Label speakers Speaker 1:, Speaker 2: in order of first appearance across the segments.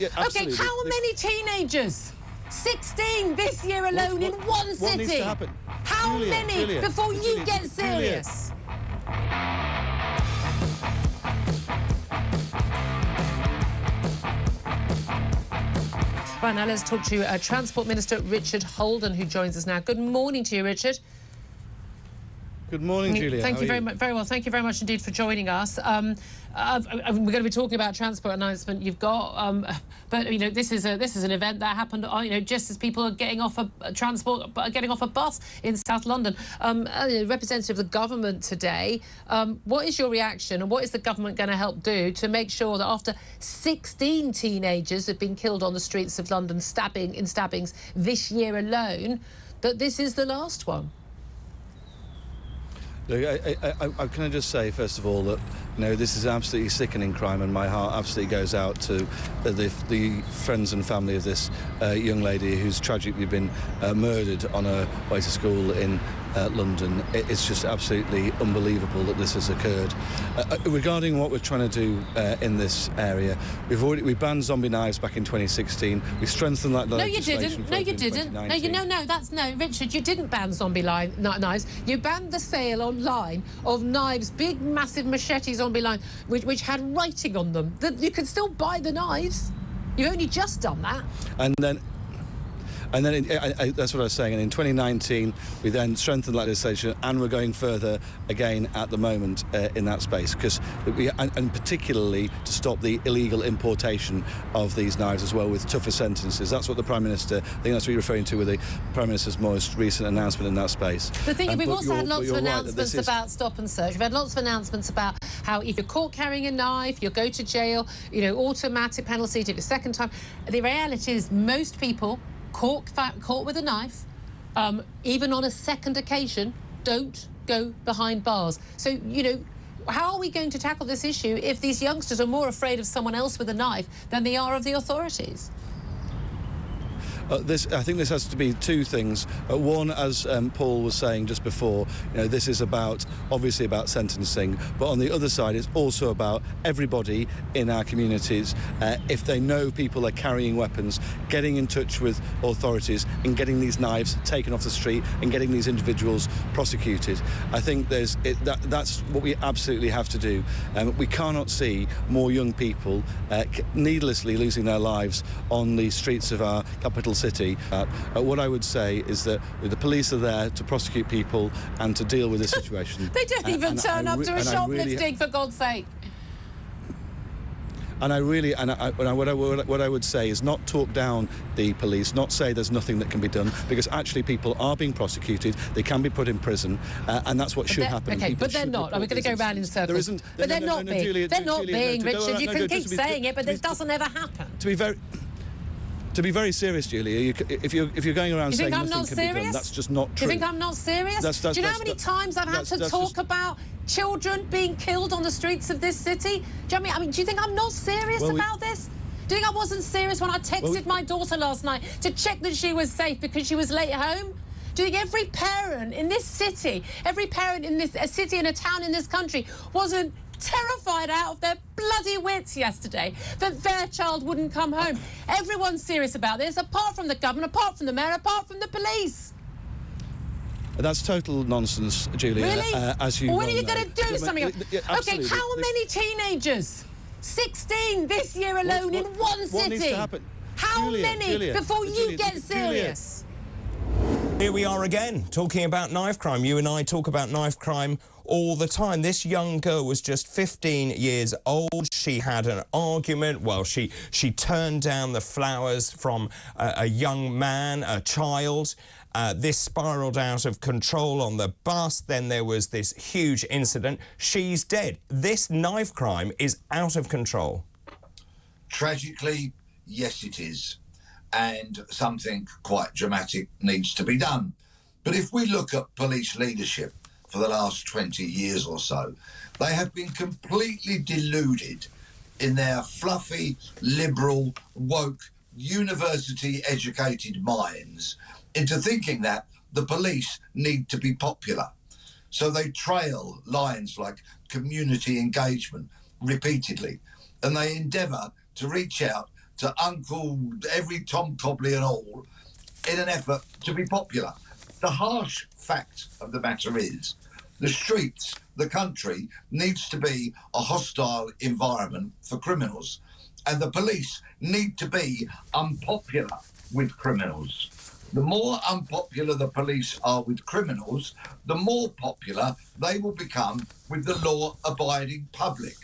Speaker 1: Yeah, absolutely.
Speaker 2: Okay, how many teenagers? 16 this year alone in one city.
Speaker 1: What needs to happen?
Speaker 2: How many before you get serious? Right, now let's talk to Transport Minister Richard Holden, who joins us now. Good morning to you, Richard.
Speaker 1: Good morning, Julia.
Speaker 2: Thank you very much. Very well. Thank you very much indeed for joining us. We're going to be talking about transport announcement you've got, but you know this is an event that happened. You know, just as people are getting off getting off a bus in South London. Representative of the government today. What is your reaction, and what is the government going to help do to make sure that after 16 teenagers have been killed on the streets of London, stabbings this year alone, that this is the last one?
Speaker 1: Look, can I just say, first of all, that this is absolutely sickening crime, and my heart absolutely goes out to the friends and family of this young lady who's tragically been murdered on her way to school in London. It's just absolutely unbelievable that this has occurred. Regarding what we're trying to do in this area, we banned zombie knives back in 2016. We strengthened that legislation.
Speaker 2: No, you didn't. No, Richard, you didn't ban zombie knives. You banned the sale online of knives, big, massive machetes zombie line, which had writing on them. That you could still buy the knives. You've only just done that. And then that's what I was saying. And in 2019, we then strengthened legislation, and we're going further again at the moment in that space, because and particularly to stop the illegal importation of these knives as well, with tougher sentences. That's what the Prime Minister, I think that's what you're referring to with the Prime Minister's most recent announcement in that space. The thing is, we've also had lots of announcements about stop and search. We've had lots of announcements about how if you're caught carrying a knife, you'll go to jail, automatic penalty to the second time. The reality is most people caught with a knife, even on a second occasion, don't go behind bars. So, how are we going to tackle this issue if these youngsters are more afraid of someone else with a knife than they are of the authorities?
Speaker 1: I think this has to be two things. One, as Paul was saying just before, this is obviously about sentencing, but on the other side, it's also about everybody in our communities, if they know people are carrying weapons, getting in touch with authorities and getting these knives taken off the street and getting these individuals prosecuted. I think that's what we absolutely have to do. We cannot see more young people needlessly losing their lives on the streets of our capital city. What I would say is that the police are there to prosecute people and to deal with this situation.
Speaker 2: They don't even turn up to a shoplifting, for God's sake.
Speaker 1: And what I would say is not talk down the police, not say there's nothing that can be done, because actually people are being prosecuted, they can be put in prison, and that's what should happen.
Speaker 2: Okay, but they're not. We're going to go round in circles. But they're not being. They're not being, Richard. You can keep saying it, but it doesn't ever happen.
Speaker 1: To be very serious, Julia, if you're going around saying nothing can be done, that's just not true.
Speaker 2: Do you think I'm not serious? Do you know how many times I've had to talk about children being killed on the streets of this city? Do you know what I mean? Do you think I'm not serious about this? Do you think I wasn't serious when I texted my daughter last night to check that she was safe because she was late home? Do you think every parent in this city, every parent in a city and a town in this country wasn't terrified out of their bloody wits yesterday that their child wouldn't come home? Everyone's serious about this, apart from the government, apart from the mayor, apart from the police.
Speaker 1: That's total nonsense, Julia.
Speaker 2: Really?
Speaker 1: As you
Speaker 2: when are you going to do something?
Speaker 1: Okay,
Speaker 2: how many teenagers? 16 this year alone in one city.
Speaker 1: What needs to happen?
Speaker 2: How many before you get serious?
Speaker 3: Here we are again, talking about knife crime. You and I talk about knife crime all the time. This young girl was just 15 years old. She had an argument. Well, she turned down the flowers from a young man, a child. This spiraled out of control on the bus. Then there was this huge incident. She's dead. This knife crime is out of control.
Speaker 4: Tragically, yes, it is. And something quite dramatic needs to be done. But if we look at police leadership for the last 20 years or so, they have been completely deluded in their fluffy, liberal, woke, university-educated minds into thinking that the police need to be popular. So they trail lines like community engagement repeatedly, and they endeavour to reach out to Uncle, every Tom Cobley and all, in an effort to be popular. The harsh fact of the matter is the streets, the country, needs to be a hostile environment for criminals. And the police need to be unpopular with criminals. The more unpopular the police are with criminals, the more popular they will become with the law-abiding public.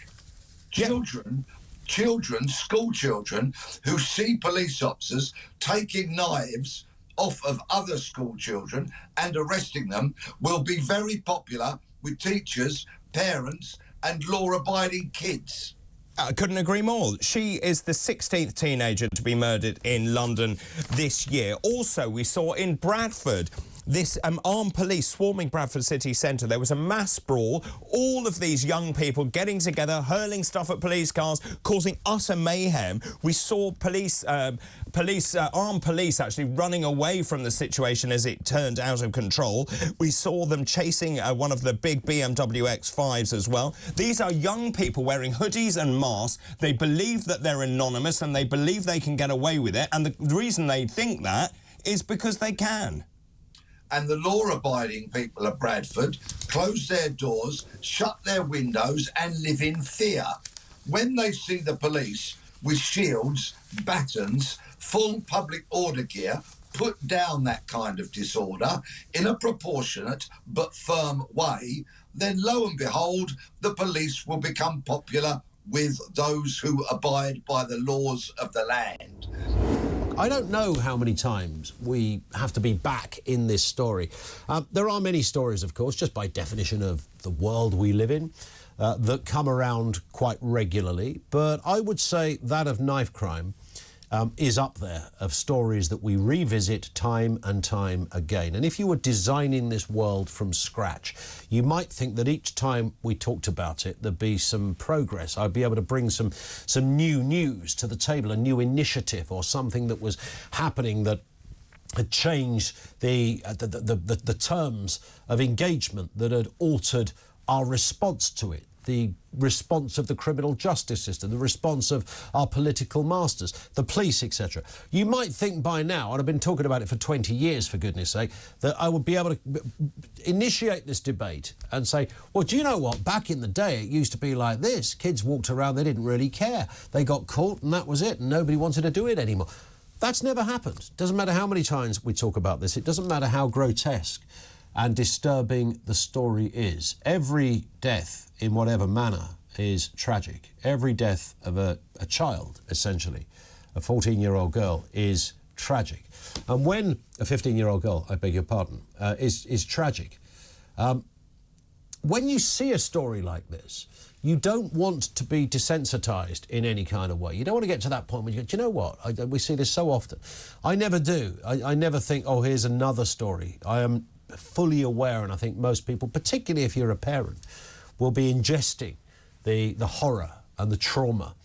Speaker 4: Children, school children, who see police officers taking knives off of other school children and arresting them will be very popular with teachers, parents and law-abiding kids.
Speaker 3: I couldn't agree more. She is the 16th teenager to be murdered in London this year. Also, we saw in Bradford this armed police swarming Bradford city centre. There was a mass brawl, all of these young people getting together, hurling stuff at police cars, causing utter mayhem. We saw armed police actually running away from the situation as it turned out of control. We saw them chasing one of the big BMW X5s as well. These are young people wearing hoodies and masks. They believe that they're anonymous and they believe they can get away with it. And the reason they think that is because they can.
Speaker 4: And the law-abiding people of Bradford close their doors, shut their windows and live in fear. When they see the police with shields, batons, full public order gear, put down that kind of disorder in a proportionate but firm way, then lo and behold, the police will become popular with those who abide by the laws of the land.
Speaker 5: I don't know how many times we have to be back in this story. There are many stories, of course, just by definition of the world we live in, that come around quite regularly. But I would say that of knife crime is up there of stories that we revisit time and time again. And if you were designing this world from scratch, you might think that each time we talked about it, there'd be some progress. I'd be able to bring some new news to the table, a new initiative or something that was happening that had changed the terms of engagement, that had altered our response to it, the response of the criminal justice system, the response of our political masters, the police, etc. You might think by now, and I've been talking about it for 20 years, for goodness sake, that I would be able to initiate this debate and say, well, do you know what? Back in the day, it used to be like this. Kids walked around, they didn't really care. They got caught and that was it, and nobody wanted to do it anymore. That's never happened. Doesn't matter how many times we talk about this. It doesn't matter how grotesque and disturbing the story is. Every death, in whatever manner, is tragic. Every death of a child, essentially, a 14-year-old girl, is tragic. And when a 15-year-old girl, I beg your pardon, is tragic, when you see a story like this, you don't want to be desensitised in any kind of way. You don't want to get to that point where you go, do you know what? We see this so often. I never do. I never think, oh, here's another story. I am fully aware, and I think most people, particularly if you're a parent, will be ingesting the horror and the trauma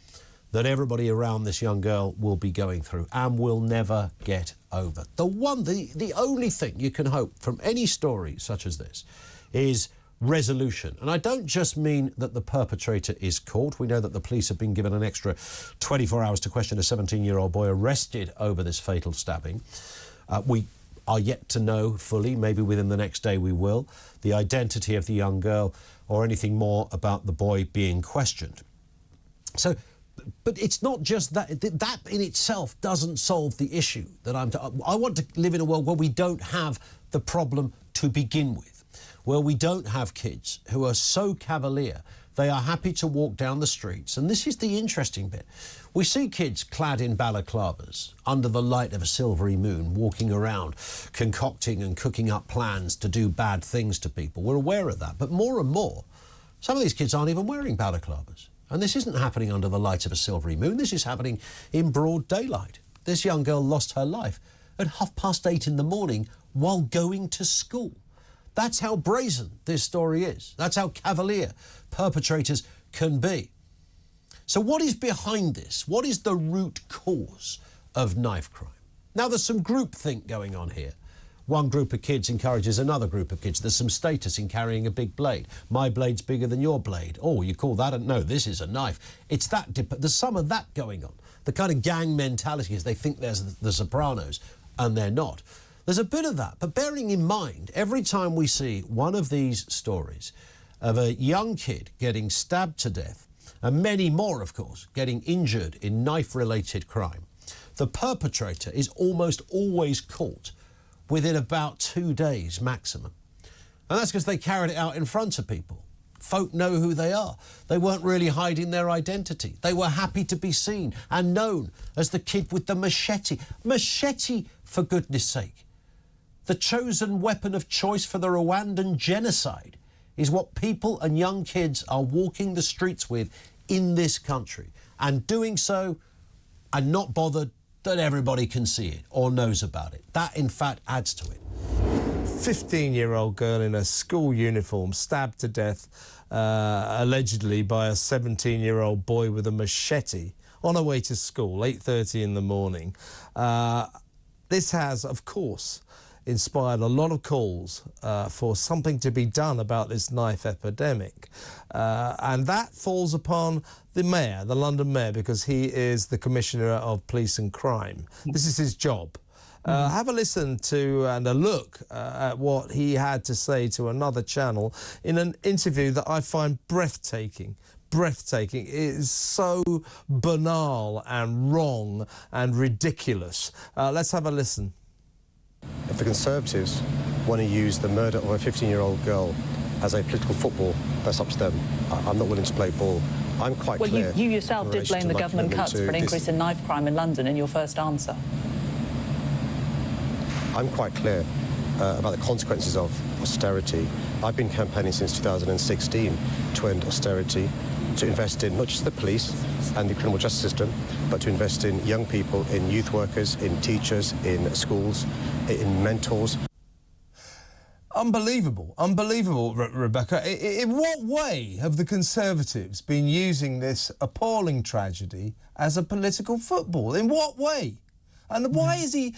Speaker 5: that everybody around this young girl will be going through and will never get over. The only thing you can hope from any story such as this is resolution. And I don't just mean that the perpetrator is caught. We know that the police have been given an extra 24 hours to question a 17-year-old boy arrested over this fatal stabbing. We are yet to know fully, maybe within the next day we will, the identity of the young girl or anything more about the boy being questioned. So, but it's not just that. That in itself doesn't solve the issue that I want to live in a world where we don't have the problem to begin with, where we don't have kids who are so cavalier they are happy to walk down the streets. And this is the interesting bit. We see kids clad in balaclavas under the light of a silvery moon, walking around, concocting and cooking up plans to do bad things to people. We're aware of that. But more and more, some of these kids aren't even wearing balaclavas. And this isn't happening under the light of a silvery moon. This is happening in broad daylight. This young girl lost her life at 8:30 in the morning while going to school. That's how brazen this story is. That's how cavalier perpetrators can be. So what is behind this? What is the root cause of knife crime? Now, there's some groupthink going on here. One group of kids encourages another group of kids. There's some status in carrying a big blade. My blade's bigger than your blade. Oh, you call that no, this is a knife. It's that, there's some of that going on. The kind of gang mentality is they think there's the Sopranos, and they're not. There's a bit of that, but bearing in mind, every time we see one of these stories of a young kid getting stabbed to death, and many more, of course, getting injured in knife-related crime, the perpetrator is almost always caught within about 2 days maximum. And that's because they carried it out in front of people. Folk know who they are. They weren't really hiding their identity. They were happy to be seen and known as the kid with the machete. Machete, for goodness sake. The chosen weapon of choice for the Rwandan genocide is what people and young kids are walking the streets with in this country, and doing so and not bothered that everybody can see it or knows about it. That, in fact, adds to it.
Speaker 6: 15-year-old girl in a school uniform stabbed to death, allegedly by a 17-year-old boy with a machete on her way to school, 8:30 in the morning. This has, of course, inspired a lot of calls for something to be done about this knife epidemic. And that falls upon the mayor, the London mayor, because he is the Commissioner of Police and Crime. This is his job. Have a listen to and a look at what he had to say to another channel in an interview that I find breathtaking. Breathtaking. It is so banal and wrong and ridiculous. Let's have a listen.
Speaker 7: If the Conservatives want to use the murder of a 15-year-old girl as a political football, that's up to them. I'm not willing to play ball. I'm quite clear.
Speaker 8: Well, you yourself did blame the government cuts for an increase in knife crime in London in your first answer.
Speaker 7: I'm quite clear about the consequences of austerity. I've been campaigning since 2016 to end austerity, to invest in not just the police and the criminal justice system, but to invest in young people, in youth workers, in teachers, in schools, in mentors.
Speaker 6: Unbelievable, unbelievable, Rebecca. In what way have the Conservatives been using this appalling tragedy as a political football? In what way? And why is he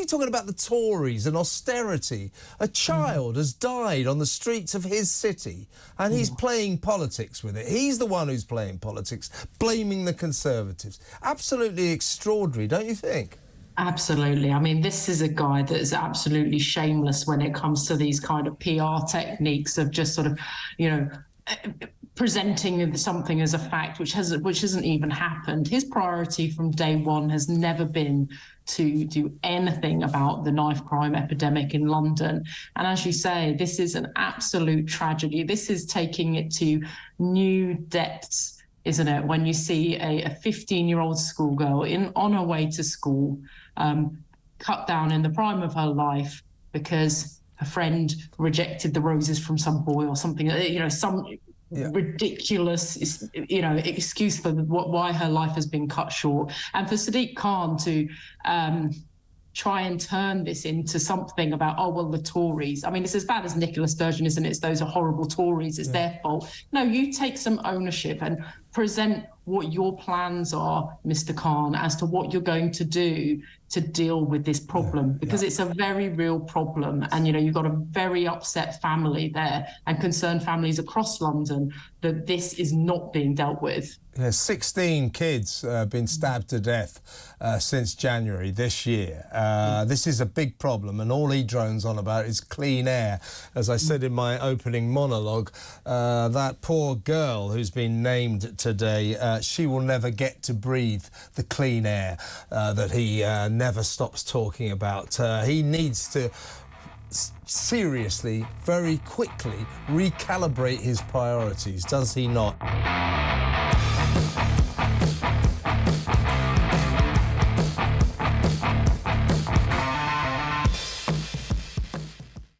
Speaker 6: talking about the Tories and austerity? A child has died on the streets of his city and he's playing politics with it. He's the one who's playing politics, blaming the Conservatives. Absolutely extraordinary, don't you think?
Speaker 9: Absolutely. I mean, this is a guy that is absolutely shameless when it comes to these kind of PR techniques of just sort of, you know, presenting something as a fact which hasn't even happened. His priority from day one has never been to do anything about the knife crime epidemic in London. And as you say, this is an absolute tragedy. This is taking it to new depths, isn't it? When you see a 15-year-old schoolgirl on her way to school, cut down in the prime of her life because her friend rejected the roses from some boy or something, you know, some ridiculous, you know, excuse for why her life has been cut short. And for Sadiq Khan to try and turn this into something about, oh, well, the Tories. I mean, it's as bad as Nicola Sturgeon, isn't it? It's those are horrible Tories. It's their fault. No, you take some ownership and present what your plans are, Mr. Khan, as to what you're going to do to deal with this problem, because it's a very real problem. And, you know, you've got a very upset family there and concerned families across London that this is not being dealt with.
Speaker 6: 16 kids been stabbed to death since January this year. This is a big problem, and all he drones on about is clean air. As I said in my opening monologue, that poor girl who's been named today, she will never get to breathe the clean air that he never stops talking about. He needs to seriously, very quickly, recalibrate his priorities, does he not?